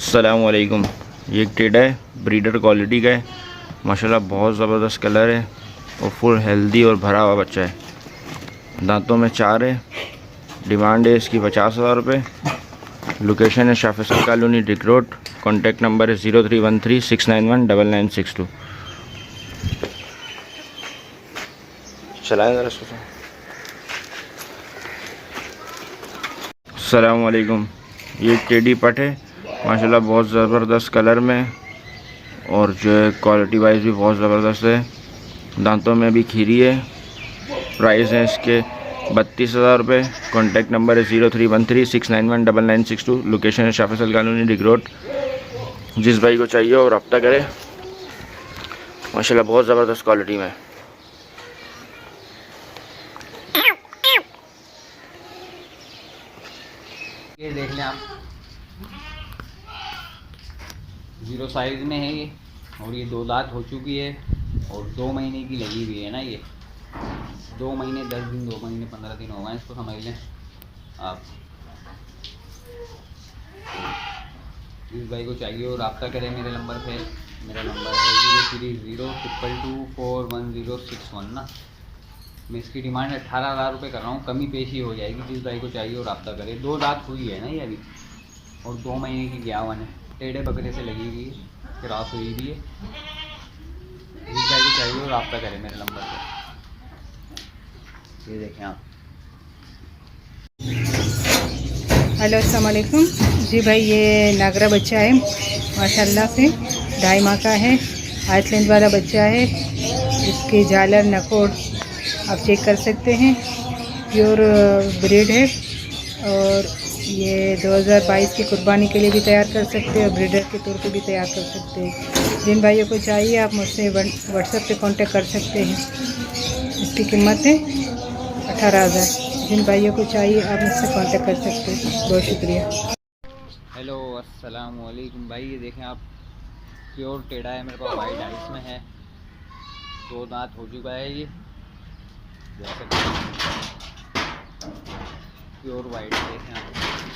अस्सलामुअलैकुम। ये एक टेड है, ब्रीडर क्वालिटी का है माशाल्लाह, बहुत ज़बरदस्त कलर है और फुल हेल्दी और भरा हुआ बच्चा है। दांतों में 4 है। डिमांड है इसकी 50,000 रुपये। लोकेशन है Shah Faisal colony, Dick road. Contact number है 0313691992। चलाएं ज़रा इसको। अस्सलामुअलैकुम। ये एक टेडी पट है माशाल्लाह, बहुत ज़बरदस्त कलर में और जो है क्वालिटी वाइज भी बहुत ज़बरदस्त है। दांतों में भी खीरी है। प्राइस है इसके 32,000 रुपये। कॉन्टैक्ट नंबर है 0313691992। लोकेशन है शाह फैसल कॉलोनी, डिग रोड। जिस भाई को चाहिए और रब्ता करे। माशाल्लाह बहुत ज़बरदस्त क्वालिटी में। ये देख लें आप, 0 साइज़ में है ये, और ये 2 दांत हो चुकी है और 2 महीने की लगी हुई है ना। ये 2 महीने 10 दिन, 2 महीने 15 दिन हो गए इसको, समझ लें आप। इस भाई को चाहिए और रब्ता करें मेरे नंबर पे। मेरा नंबर है 030222411061 ना। मैं इसकी डिमांड 18,000 रुपये कर रहा हूँ, कमी पेशी हो जाएगी। जिस भाई को चाहिए और रब्ता करे। 2 दांत हुई है ना ये अभी, और 2 महीने की 11 है। टेढ़े बकरे से लगी हुई है, क्रॉस हुई भी है। जिस भाई को चाहिए और रब्ता करें मेरे नंबर पर। ये देखें आप। हेलो अस्सलाम वालेकुम जी भाई, ये नागरा बच्चा है माशाल्लाह से, 2.5 माह का है। आइसलैंड वाला बच्चा है। इसके झालर नकोड़ आप चेक कर सकते हैं, प्योर ब्रीड है। और ये 2022 की कुर्बानी के लिए भी तैयार कर सकते हैं और ब्रीडर के तौर पे भी तैयार कर सकते हैं। जिन भाइयों को चाहिए आप मुझसे व्हाट्सएप पे कांटेक्ट कर सकते हैं। इसकी कीमत है 18,000। जिन भाइयों को चाहिए आप मुझसे कांटेक्ट कर सकते हैं। बहुत शुक्रिया। हेलो अस्सलाम वालेकुम भाई, ये देखें आप, प्योर टेढ़ा है मेरे पास, वाइट आइस में है। 2 दांत हो चुका है ये, देख सकते हैं। प्योर वाइट देखें आप।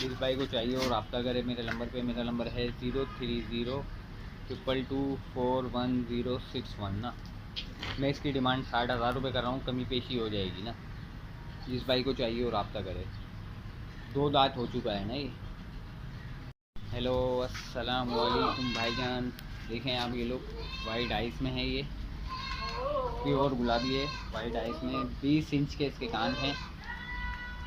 जिस भाई को चाहिए और रब्ता करे मेरे नंबर पे। मेरा नंबर है 030222411061 ना। मैं इसकी डिमांड 60,000 रुपये कर रहा हूँ, कमी पेशी हो जाएगी ना। जिस भाई को चाहिए और रब्ता करे। 2 दांत हो चुका है ना ये। हेलो अस्सलाम वालेकुम भाईजान, देखें आप, ये लोग वाइट आइस में है। ये प्योर गुलाबी है, वाइट आइस में। 20 इंच के इसके कान हैं।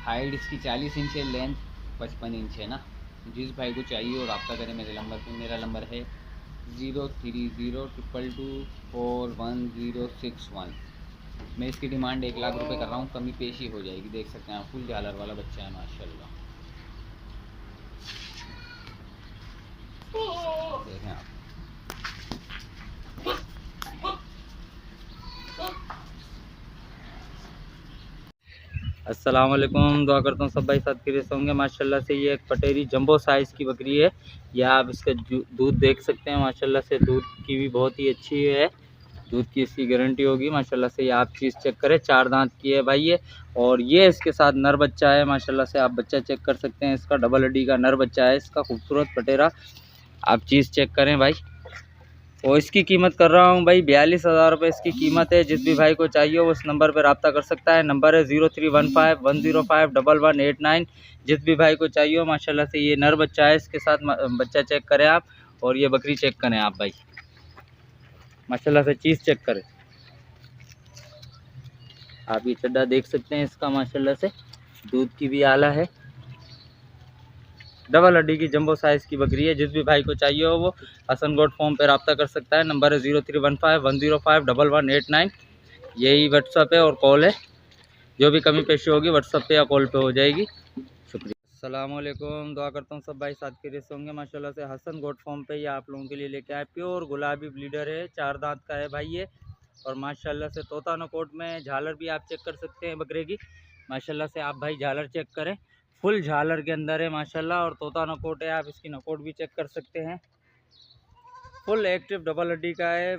हाइट इसकी 40 इंच है, लेंथ 55 इंच है ना। जिस भाई को चाहिए और रब्ता करें मेरे नंबर पे। मेरा नंबर है 030222411061। मैं इसकी डिमांड 1 लाख रुपए कर रहा हूँ, कमी पेशी हो जाएगी। देख सकते हैं आप, फुल झालर वाला बच्चा है माशाल्लाह। देखें आप। अस्सलाम वालेकुम, दुआ करता हूँ सब भाई साथ खैरियत से होंगे माशाल्लाह से। ये एक पटेरी जंबो साइज़ की बकरी है। यह आप इसका दूध देख सकते हैं माशाल्लाह से। दूध की भी बहुत ही अच्छी है, दूध की इसकी गारंटी होगी माशाल्लाह से। ये आप चीज़ चेक करें, 4 दांत की है भाई ये। और ये इसके साथ नर बच्चा है माशाल्लाह से। आप बच्चा चेक कर सकते हैं, इसका डबल हड्डी का नर बच्चा है इसका, खूबसूरत पटेरा। आप चीज़ चेक करें भाई। और इसकी कीमत कर रहा हूँ भाई 42,000 रुपये इसकी कीमत है। जिस भी भाई को चाहिए वो उस नंबर पर रब्ता कर सकता है। नंबर है 0315105189। जिस भी भाई को चाहिए हो माशाल्लाह से। ये नर बच्चा है, इसके साथ बच्चा चेक करें आप। और ये बकरी चेक करें आप भाई, माशाल्लाह से चीज़ चेक करें आप। ये चड्डा देख सकते हैं इसका माशाल्लाह से। दूध की भी आला है, डबल हड्डी की जंबो साइज़ की बकरी है। जिस भी भाई को चाहिए हो वो हसन गोट फॉर्म पे रब्ता कर सकता है। नंबर है 0315105189। यही व्हाट्सअप है और कॉल है। जो भी कमी पेशी होगी व्हाट्सअप पे या कॉल पे हो जाएगी। शुक्रिया। अस्सलाम वालेकुम, दुआ करता हूँ सब भाई साथ के रेस होंगे माशाल्लाह से। हसन गोट फॉर्म पे ये आप लोगों के लिए लेके आए। प्योर गुलाबी ब्लीडर है, 4 दांत का है भाई ये। और माशाल्लाह से तोता नकोट में झालर भी आप चेक कर सकते हैं बकरे की। माशाल्लाह से आप भाई झालर चेक करें, फुल झालर के अंदर है माशाल्लाह। और तोता नकोट है, आप इसकी नकोट भी चेक कर सकते हैं। फुल एक्टिव डबल हड्डी का है,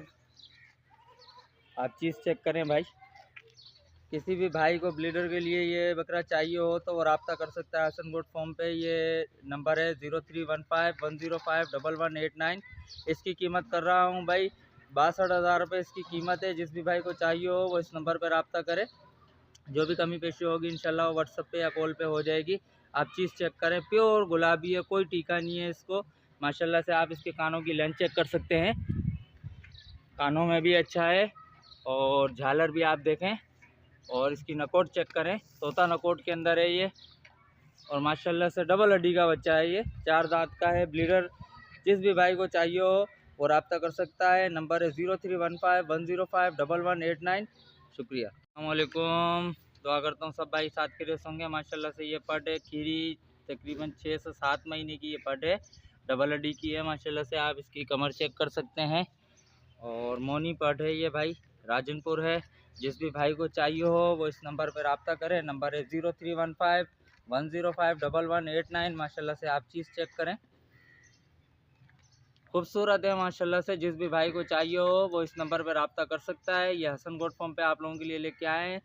आप चीज़ चेक करें भाई। किसी भी भाई को ब्लीडर के लिए ये बकरा चाहिए हो तो वो रब्ता कर सकता है हसन गोट फॉर्म पे। ये नंबर है 0315105189। इसकी कीमत कर रहा हूँ भाई 62,000 रुपये इसकी कीमत है। जिस भी भाई को चाहिए हो वो इस नंबर पर रब्ता करे। जो भी कमी पेशी होगी इंशाल्लाह व्हाट्सएप पे या कॉल पे हो जाएगी। आप चीज़ चेक करें, प्योर गुलाबी है, कोई टीका नहीं है इसको माशाल्लाह से। आप इसके कानों की लेंथ चेक कर सकते हैं, कानों में भी अच्छा है और झालर भी आप देखें। और इसकी नकोट चेक करें, तोता नकोट के अंदर है ये। और माशाल्लाह से डबल हड्डी का बच्चा है ये, 4 दांत का है। ब्लीडर जिस भी भाई को चाहिए हो वो रब्ता कर सकता है। नंबर है 0315105189। शुक्रिया। अस्सलामुअलैकुम। दुआ करता हूँ सब भाई साथ के रेस होंगे माशाल्लाह से। ये पट है खीरी, तकरीबन 6 से 7 महीने की ये पट है, डबल हड्डी की है माशाल्लाह से। आप इसकी कमर चेक कर सकते हैं। और मोनी पट है ये भाई, राजनपुर है। जिस भी भाई को चाहिए हो वो इस नंबर पर रब्ता करें। नंबर है 0315105189। माशाल्लाह से आप चीज़ चेक करें, खूबसूरत है माशाल्लाह से। जिस भी भाई को चाहिए हो वो इस नंबर पर रब्ता कर सकता है। ये हसन गोट फॉर्म पे आप लोगों के लिए लेके आए हैं।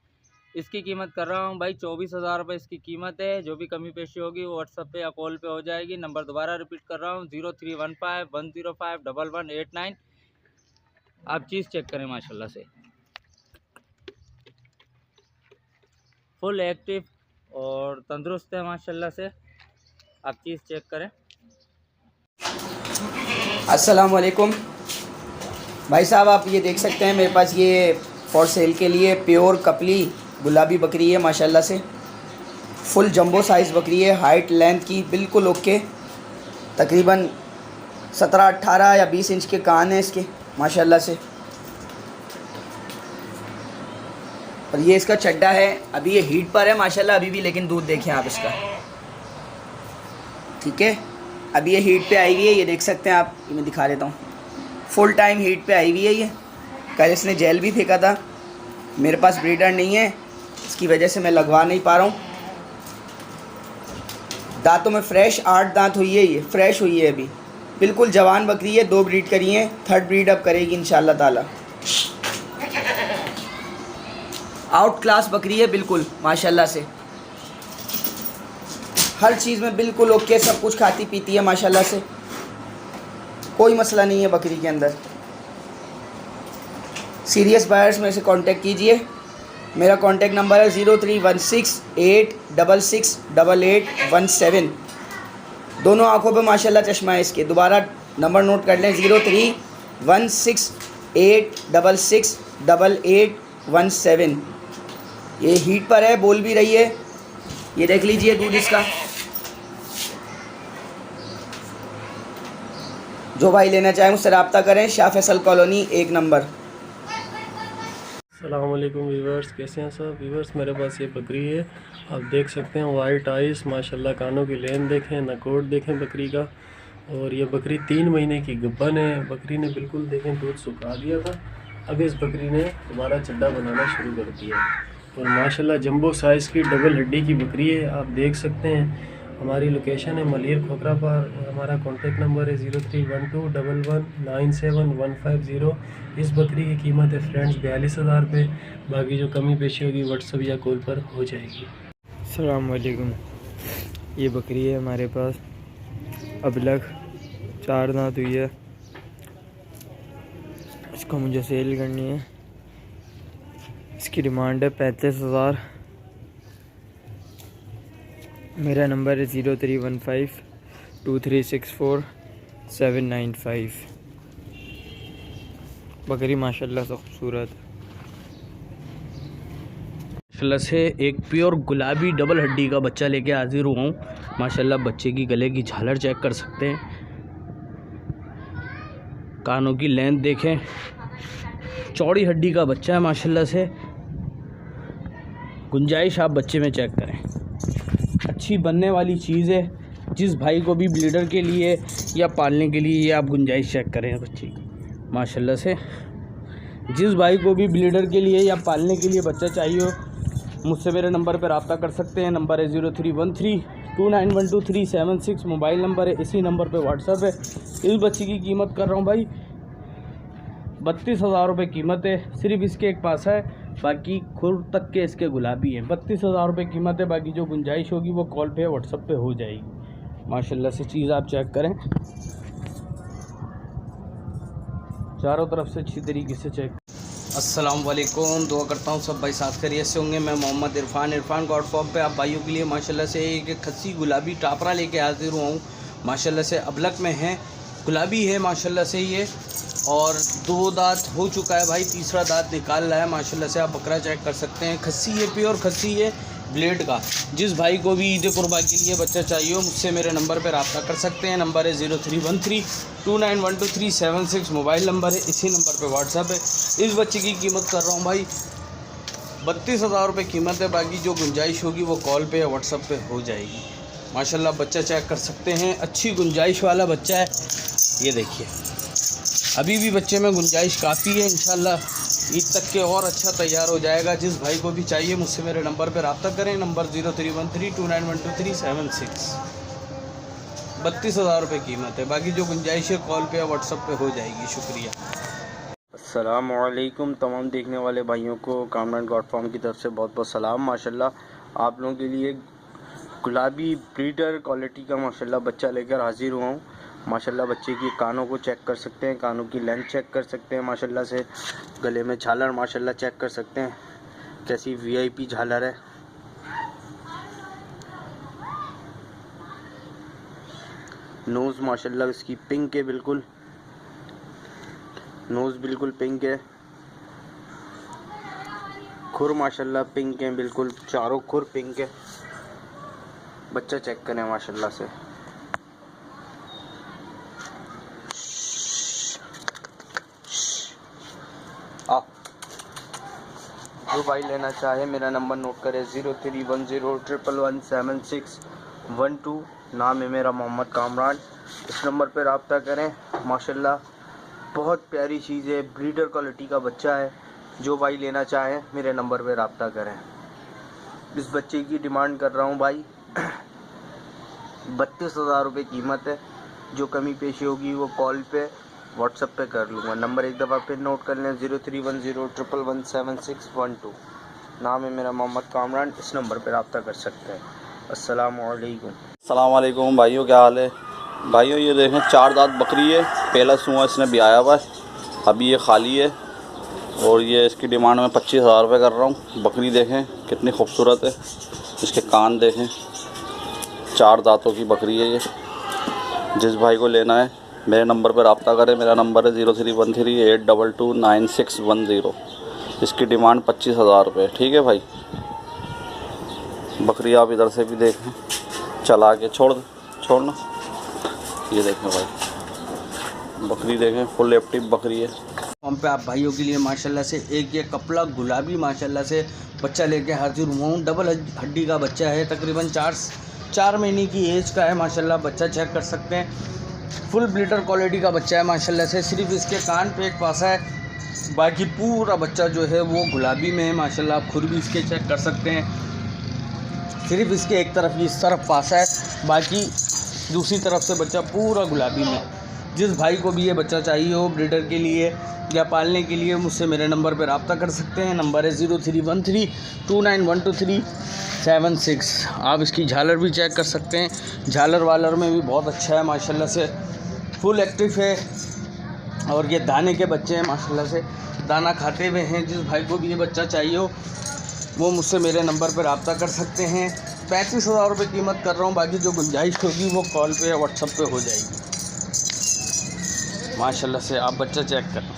इसकी कीमत कर रहा हूँ भाई 24,000 रुपये इसकी कीमत है। जो भी कमी पेशी होगी वो व्हाट्सएप पे या कॉल पे हो जाएगी। नंबर दोबारा रिपीट कर रहा हूँ 0315105189। आप चीज़ चेक करें माशाल्लाह से, फुल एक्टिव और तंदुरुस्त है माशाल्लाह से। आप चीज़ चेक करें। अस्सलाम वालेकुम भाई साहब, आप ये देख सकते हैं मेरे पास ये फॉर सेल के लिए प्योर कपली गुलाबी बकरी है माशाल्लाह से। फुल जंबो साइज़ बकरी है, हाइट लेंथ की बिल्कुल ओके। तकरीबन 17, 18 या 20 इंच के कान हैं इसके माशाल्लाह से। और ये इसका चड्डा है, अभी ये हीट पर है माशाल्लाह अभी भी, लेकिन दूध देखें आप इसका, ठीक है। अभी ये हीट पे आई हुई है, ये देख सकते हैं आप, ये मैं दिखा देता हूँ। फुल टाइम हीट पे आई हुई है ये। कल इसने जेल भी फेंका था, मेरे पास ब्रीडर नहीं है इसकी वजह से मैं लगवा नहीं पा रहा हूँ। दांतों में फ्रेश 8 दांत हुई है, ये फ्रेश हुई है अभी, बिल्कुल जवान बकरी है। 2 ब्रीड करी है, 3rd ब्रीड अब करेगी इंशाल्लाह ताला। आउट क्लास बकरी है बिल्कुल माशाल्लाह से, हर चीज़ में बिल्कुल ओके, सब कुछ खाती पीती है माशाल्लाह से, कोई मसला नहीं है बकरी के अंदर। सीरियस बायर्स में से कांटेक्ट कीजिए। मेरा कांटेक्ट नंबर है 0316866817। दोनों आँखों पे माशाल्लाह चश्मा है इसके। दोबारा नंबर नोट कर लें 0316866817। ये हीट पर है, बोल भी रही है, ये देख लीजिए दूध इसका। जो भाई लेना चाहें मुझसे रब्ता करें। Shah Faisal colony 1 number. अस्सलाम वालेकुम व्यूवर्स, कैसे हैं सब व्यूवर्स। मेरे पास ये बकरी है, आप देख सकते हैं, वाइट आइस माशाल्लाह, कानों की लेन देखें, नकोट देखें बकरी का। और ये बकरी 3 महीने की गब्बन है। बकरी ने बिल्कुल देखें दूध सुखा दिया था, अब इस बकरी ने दोबारा चड्डा बनाना शुरू कर दिया। और माशाल्लाह जंबो साइज़ की डबल हड्डी की बकरी है, आप देख सकते हैं। हमारी लोकेशन है मलिर खोखरा पर। हमारा कॉन्टेक्ट नंबर है 031211971150। इस बकरी की कीमत है फ्रेंड्स 42,000 रुपये। बाकी जो कमी पेशी होगी व्हाट्सएप या कॉल पर हो जाएगी। अस्सलाम वालेकुम। ये बकरी है हमारे पास, अबलग 4 दांत हुई है। इसको मुझे सेल करनी है। इसकी डिमांड है 35,000। मेरा नंबर है 03152364 बकरी माशाल्लाह से खूबसूरत माशाल्लाह से एक प्योर गुलाबी डबल हड्डी का बच्चा लेके हाजिर हुआ हूँ। माशाल्लाह बच्चे की गले की झालर चेक कर सकते हैं, कानों की लेंथ देखें, चौड़ी हड्डी का बच्चा है माशाल्लाह से। गुंजाइश आप बच्चे में चेक करें, अच्छी बनने वाली चीज़ है। जिस भाई को भी ब्लीडर के लिए या पालने के लिए, ये आप गुंजाइश चेक करें बच्चे की माशाल्लाह से। जिस भाई को भी ब्लीडर के लिए या पालने के लिए बच्चा चाहिए हो, मुझसे मेरे नंबर पर रब्ता कर सकते हैं। नंबर है 0313291236 मोबाइल नंबर है, इसी नंबर पे व्हाट्सअप है। इस बच्चे की कीमत कर रहा हूँ भाई 32,000 रुपये कीमत है। सिर्फ इसके एक पास है बाकी खुर तक के इसके गुलाबी हैं। 32,000 रुपये कीमत है। बाकी जो गुंजाइश होगी वो कॉल पे व्हाट्सएप पे हो जाएगी। माशाल्लाह से चीज़ आप चेक करें, चारों तरफ से अच्छी तरीके से चेक। अस्सलाम वालेकुम, दुआ करता हूँ सब भाई साथ खैरियत से होंगे। मैं मोहम्मद इरफान गॉड फॉर्म पे आप भाइयों के लिए माशाल्लाह से एक खस्सी गुलाबी टापरा लेके हाजिर हुआ हूँ। माशाल्लाह से अबलक में है, गुलाबी है माशाल्लाह से ये, और 2 दांत हो चुका है भाई, तीसरा दांत निकाल रहा है माशाल्लाह से। आप बकरा चेक कर सकते हैं, खस्सी है, प्योर खस्सी है ब्लेड का। जिस भाई को भी ईद कुर्बा के लिए बच्चा चाहिए हो मुझसे मेरे नंबर पर रब्ता कर सकते हैं। नंबर है 0313291236, मोबाइल नंबर है, इसी नंबर पे व्हाट्सअप है। इस बच्चे की कीमत कर रहा हूँ भाई 32,000 रुपये कीमत है। बाकी जो गुंजाइश होगी वो कॉल पे या व्हाट्सअप पे हो जाएगी। माशाल्लाह बच्चा चेक कर सकते हैं, अच्छी गुंजाइश वाला बच्चा है। ये देखिए अभी भी बच्चे में गुंजाइश काफ़ी है, इंशाल्लाह ईद तक के और अच्छा तैयार हो जाएगा। जिस भाई को भी चाहिए मुझसे मेरे नंबर पर रब्ता करें। नंबर 0313291236। 32,000 रुपये कीमत है। बाकी जो गुंजाइश है कॉल पे या व्हाट्सएप पे हो जाएगी। शुक्रिया। अस्सलाम वालेकुम तमाम देखने वाले भाइयों को कामरान गॉड फार्म की तरफ से बहुत बहुत सलाम। माशाल्लाह आप लोगों के लिए गुलाबी ब्रीडर क्वालिटी का माशाल्लाह बच्चा लेकर हाजिर हुआ हूँ। माशाल्लाह बच्चे की कानों को चेक कर सकते हैं, कानों की लेंथ चेक कर सकते हैं माशाल्लाह से। गले में झालर माशाल्लाह चेक कर सकते हैं, कैसी VIP झालर है। नोज़ माशाल्लाह इसकी पिंक है, बिल्कुल नोज़ बिल्कुल पिंक है। खुर माशाल्लाह पिंक है, बिल्कुल चारों खुर पिंक है। बच्चा चेक करें माशाल्लाह से। जो भाई लेना चाहे मेरा नंबर नोट करें 0310117612। नाम है मेरा मोहम्मद कामरान। इस नंबर पर रब्ता करें। माशाल्लाह बहुत प्यारी चीज़ है, ब्रीडर क्वालिटी का बच्चा है। जो भाई लेना चाहे मेरे नंबर पर रब्ता करें। इस बच्चे की डिमांड कर रहा हूँ भाई 32,000 रुपये कीमत है। जो कमी पेशी होगी वो कॉल पे व्हाट्सएप पे कर लूँगा। नंबर एक दफ़ा फिर नोट कर लें 0310117612। नाम है मेरा मोहम्मद कामरान। इस नंबर पर रब्ता कर सकते हैं। अस्सलाम वालेकुम भाइयों, क्या हाल है भाइयों। ये देखें 4 दांत बकरी है, पहला सूआ इसने ब्याया हुआ है, अभी ये खाली है और ये इसकी डिमांड में 25,000 रुपये कर रहा हूँ। बकरी देखें कितनी खूबसूरत है, इसके कान देखें, 4 दांतों की बकरी है ये। जिस भाई को लेना है मेरे नंबर पर रब्ता करें। मेरा नंबर है 031382299610। इसकी डिमांड 25,000 रुपये। ठीक है भाई। बकरी आप इधर से भी देखें, चला के छोड़ना। ये देखें भाई बकरी देखें, फुल एक्टिव बकरी है। हम पे आप भाइयों के लिए माशाल्लाह से एक ये कपड़ा गुलाबी माशाल्लाह से बच्चा लेके हाजिर हुआ हूँ। डबल हड्डी का बच्चा है, तकरीबन 4 महीने की एज का है माशाल्लाह। बच्चा चेक कर सकते हैं, फुल ब्लीडर क्वालिटी का बच्चा है माशाल्लाह से। सिर्फ इसके कान पे एक पासा है, बाकी पूरा बच्चा जो है वो गुलाबी में है माशाल्लाह। आप खुद भी इसके चेक कर सकते हैं, सिर्फ इसके एक तरफ इस तरफ पासा है, बाकी दूसरी तरफ से बच्चा पूरा गुलाबी में। जिस भाई को भी ये बच्चा चाहिए हो ब्रीडर के लिए या पालने के लिए मुझसे मेरे नंबर पर रब्ता कर सकते हैं। नंबर है 0313291236। आप इसकी झालर भी चेक कर सकते हैं, झालर वालर में भी बहुत अच्छा है माशाल्लाह से, फुल एक्टिव है। और ये दाने के बच्चे हैं माशाल्लाह से, दाना खाते हुए हैं। जिस भाई को भी ये बच्चा चाहिए हो वो मुझसे मेरे नंबर पर रब्ता कर सकते हैं। 35,000 रुपये कीमत कर रहा हूँ। बाकी जो गुंजाइश होगी वो कॉल पे या व्हाट्सएप पे हो जाएगी। माशाल्लाह से आप बच्चा चेक करें।